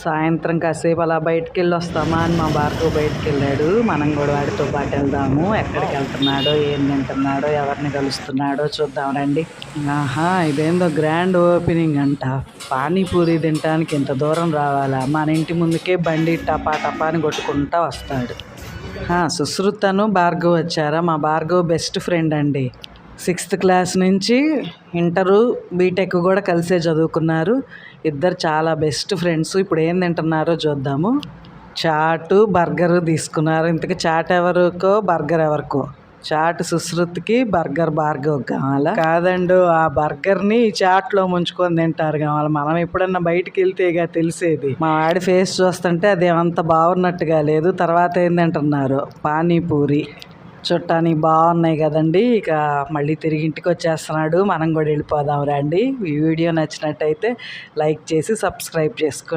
సాయంత్రం కాసేపు అలా బయటికి వెళ్ళి వస్తామా అని మా భార్గవ్ బయటికి వెళ్ళాడు. మనం కూడా వాడితో పాటు వెళ్దాము. ఎక్కడికి వెళ్తున్నాడో, ఏం తింటున్నాడో, ఎవరిని కలుస్తున్నాడో చూద్దాం రండి. ఆహా, ఇదేందో గ్రాండ్ ఓపెనింగ్ అంట. పానీపూరి తినడానికి ఇంత దూరం రావాలా? మన ఇంటి ముందుకే బండి టపా టపా అని కొట్టుకుంటా వస్తాడు. సుశ్రుతను భార్గవ్ వచ్చారా? మా భార్గవ్ బెస్ట్ ఫ్రెండ్ అండి. 6th క్లాస్ నుంచి ఇంటరు బీటెక్ కూడా కలిసే చదువుకున్నారు. ఇద్దరు చాలా బెస్ట్ ఫ్రెండ్స్. ఇప్పుడు ఏం తింటున్నారో చూద్దాము. చాటు బర్గరు తీసుకున్నారు. ఇంతకు చాట్ ఎవరికో బర్గర్ ఎవరికో. చాట్ సుశ్రుత్కి, బర్గర్ భార్గవ్ కావాలా? కాదండు, ఆ బర్గర్ని చాట్లో ముంచుకొని తింటారు కావాలి. మనం ఎప్పుడన్నా బయటికి వెళ్తే ఇక తెలిసేది. మా వాడి ఫేస్ చూస్తుంటే అదేమంత బాగున్నట్టుగా లేదు. తర్వాత ఏం తింటున్నారు? పానీపూరి. చుట్టానికి బాగున్నాయి కదండి. ఇక మళ్ళీ తిరిగి ఇంటికి వచ్చేస్తున్నాడు. మనం కూడా వెళ్ళిపోదాం రండి. ఈ వీడియో నచ్చినట్టయితే లైక్ చేసి సబ్స్క్రైబ్ చేసుకోండి.